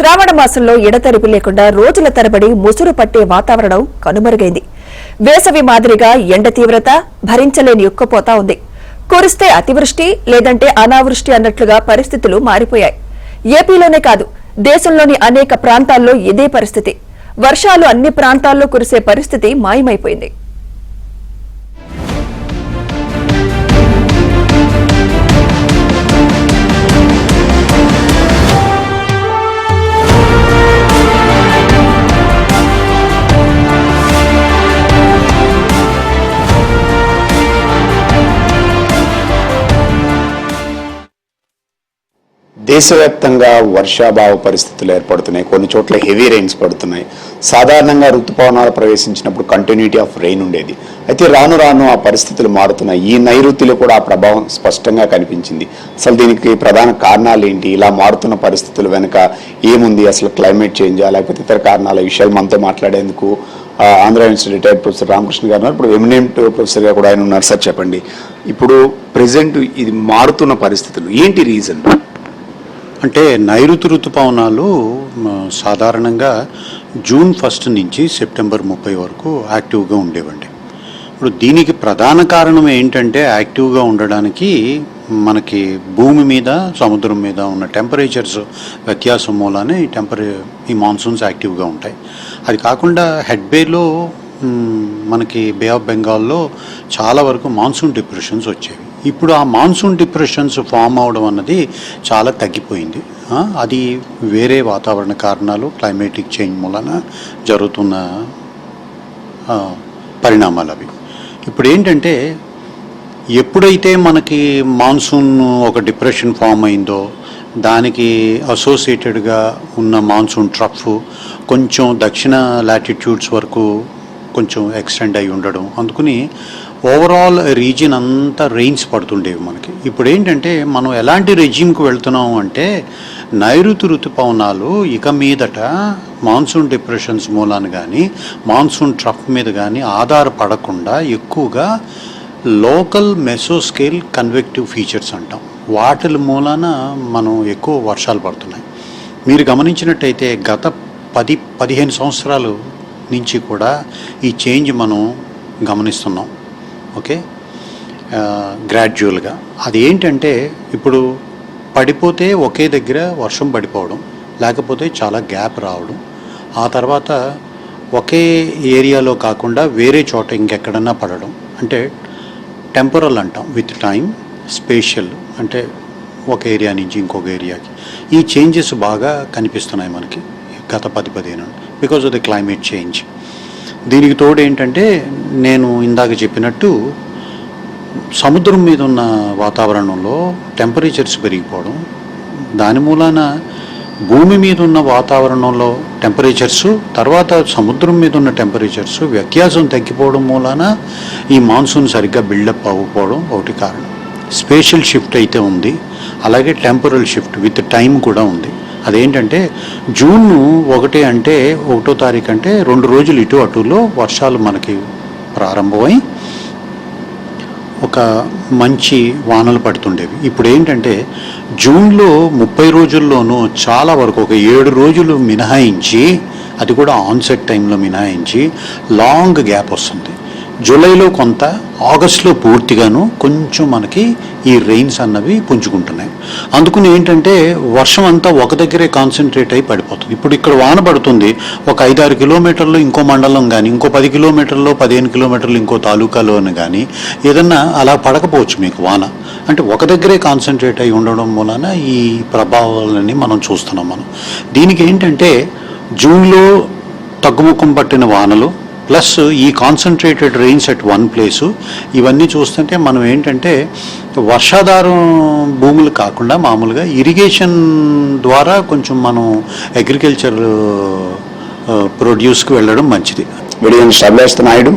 శ్రావణ మాసంలో ఎడతెరిపి లేకుండా రోజుల తరబడి ముసురు పట్టే వాతావరణం కనుమరుగైంది. వేసవి మాదిరిగా ఎండ తీవ్రత భరించలేని ఉక్కపోతా ఉంది. కురిస్తే అతివృష్టి లేదంటే అనావృష్టి అన్నట్లుగా పరిస్థితులు మారిపోయాయి. ఏపీలోనే కాదు, దేశంలోని అనేక ప్రాంతాల్లో ఇదే పరిస్థితి. వర్షాలు అన్ని ప్రాంతాల్లో కురిసే పరిస్థితి మాయమైపోయింది. దేశవ్యాప్తంగా వర్షాభావ పరిస్థితులు ఏర్పడుతున్నాయి. కొన్ని చోట్ల హెవీ రెయిన్స్ పడుతున్నాయి. సాధారణంగా ఋతుపవనాలు ప్రవేశించినప్పుడు కంటిన్యూటీ ఆఫ్ రెయిన్ ఉండేది. అయితే రాను రాను ఆ పరిస్థితులు మారుతున్నాయి. ఈ నైరుతిలో కూడా ఆ ప్రభావం స్పష్టంగా కనిపించింది. అసలు దీనికి ప్రధాన కారణాలు ఏంటి? ఇలా మారుతున్న పరిస్థితుల వెనుక ఏముంది? అసలు క్లైమేట్ చేంజా లేకపోతే ఇతర కారణాల విషయాలు మనతో మాట్లాడేందుకు Andhra university retired professor Ramakrishna గారు ఉన్నారు. ఇప్పుడు ఎమినెంట్ ప్రొఫెసర్గా కూడా ఆయన ఉన్నారు. సార్ చెప్పండి, ఇప్పుడు ప్రెసెంట్ ఇది మారుతున్న పరిస్థితులు ఏంటి రీజన్? అంటే నైరుతి ఋతుపవనాలు సాధారణంగా జూన్ 1 నుంచి సెప్టెంబర్ 30 వరకు యాక్టివ్గా ఉండేవండి. ఇప్పుడు దీనికి ప్రధాన కారణం ఏంటంటే యాక్టివ్గా ఉండడానికి మనకి భూమి మీద సముద్రం మీద ఉన్న టెంపరేచర్స్ వ్యత్యాసం మూలానే ఈ మాన్సూన్స్ యాక్టివ్గా ఉంటాయి. అది కాకుండా హెడ్ బేలో మనకి బే ఆఫ్ బెంగాల్లో చాలా వరకు మాన్సూన్ డిప్రెషన్స్ వచ్చేవి. ఇప్పుడు ఆ మాన్సూన్ డిప్రెషన్స్ ఫామ్ అవడం అన్నది చాలా తగ్గిపోయింది. అది వేరే వాతావరణ కారణాలు, క్లైమేటిక్ చేంజ్ మూలన జరుగుతున్న పరిణామాలు అవి. ఇప్పుడు ఏంటంటే ఎప్పుడైతే మనకి మాన్సూన్ ఒక డిప్రెషన్ ఫామ్ అయిందో దానికి అసోసియేటెడ్గా ఉన్న మాన్సూన్ ట్రఫ్ కొంచెం దక్షిణ లాటిట్యూడ్స్ వరకు కొంచెం ఎక్స్టెండ్ అయి ఉండడం, అందుకని ఓవరాల్ రీజియన్ అంతా రెయిన్స్ పడుతుండేవి మనకి. ఇప్పుడు ఏంటంటే మనం ఎలాంటి రెజ్యూమ్కి వెళ్తున్నాం అంటే నైరుతి ఋతుపవనాలు ఇక మీదట మాన్సూన్ డిప్రెషన్స్ మూలాన కానీ మాన్సూన్ ట్రఫ్ మీద కానీ ఆధారపడకుండా ఎక్కువగా లోకల్ మెసోస్కేల్ కన్వెక్టివ్ ఫీచర్స్ అంటాం, వాటి మూలాన మనం ఎక్కువ వర్షాలు పడుతున్నాయి. మీరు గమనించినట్టయితే గత 10-15 సంవత్సరాలు నుంచి కూడా ఈ చేంజ్ మనం గమనిస్తున్నాం. ఓకే, గ్రాడ్యువల్గా అది ఏంటంటే ఇప్పుడు పడిపోతే ఒకే దగ్గర వర్షం పడిపోవడం, లేకపోతే చాలా గ్యాప్ రావడం, ఆ తర్వాత ఒకే ఏరియాలో కాకుండా వేరే చోట ఇంకెక్కడన్నా పడడం, అంటే టెంపరల్ అంటాం విత్ టైం, స్పేషియల్ అంటే ఒక ఏరియా నుంచి ఇంకొక ఏరియాకి. ఈ చేంజెస్ బాగా కనిపిస్తున్నాయి మనకి గత 10-15 because of the climate change. దీనికి తోడు ఏంటంటే నేను ఇందాక చెప్పినట్టు సముద్రం మీద ఉన్న వాతావరణంలో టెంపరేచర్స్ పెరిగిపోవడం, దాని మూలాన భూమి మీద ఉన్న వాతావరణంలో టెంపరేచర్స్ తర్వాత సముద్రం మీద ఉన్న టెంపరేచర్స్ వ్యత్యాసం తగ్గిపోవడం మూలాన ఈ మాన్సూన్ సరిగ్గా బిల్డప్ అవ్వకపోవడం ఒకటి కారణం. స్పేషియల్ షిఫ్ట్ అయితే ఉంది, అలాగే టెంపరల్ షిఫ్ట్ విత్ టైం కూడా ఉంది. అదేంటంటే జూన్ 1 అంటే 1వ తారీఖు అంటే 2 రోజులు ఇటు అటులో వర్షాలు మనకి ప్రారంభమై ఒక మంచి వానలు పడుతుండేవి. ఇప్పుడు ఏంటంటే జూన్లో 30 రోజుల్లోనూ చాలా వరకు ఒక 7 రోజులు మినహాయించి, అది కూడా ఆన్సెట్ టైంలో మినహాయించి లాంగ్ గ్యాప్ వస్తుంది. జూలైలో కొంత, ఆగస్టులో పూర్తిగాను కొంచెం మనకి ఈ రెయిన్స్ అన్నవి పుంజుకుంటున్నాయి. అందుకని ఏంటంటే వర్షం అంతా ఒక దగ్గరే కాన్సన్ట్రేట్ అయి పడిపోతుంది. ఇప్పుడు ఇక్కడ వాన పడుతుంది, ఒక 5-6 కిలోమీటర్లు ఇంకో మండలం కానీ, ఇంకో 10 కిలోమీటర్లు 15 కిలోమీటర్లు ఇంకో తాలూకాలోని కానీ ఏదన్నా అలా పడకపోవచ్చు మీకు వాన. అంటే ఒక దగ్గరే కాన్సన్ట్రేట్ అయి ఉండడం మూలన ఈ ప్రభావాలని మనం చూస్తున్నాం. దీనికి ఏంటంటే జూన్లో తగ్గుముఖం పట్టిన వానలు ప్లస్ ఈ concentrated rains at one place, ఇవన్నీ చూస్తుంటే మనం ఏంటంటే వర్షాధారం భూములు కాకుండా మామూలుగా ఇరిగేషన్ ద్వారా కొంచెం మనం అగ్రికల్చర్ ప్రొడ్యూస్కి వెళ్ళడం మంచిది. వీడియోని నాయుడు.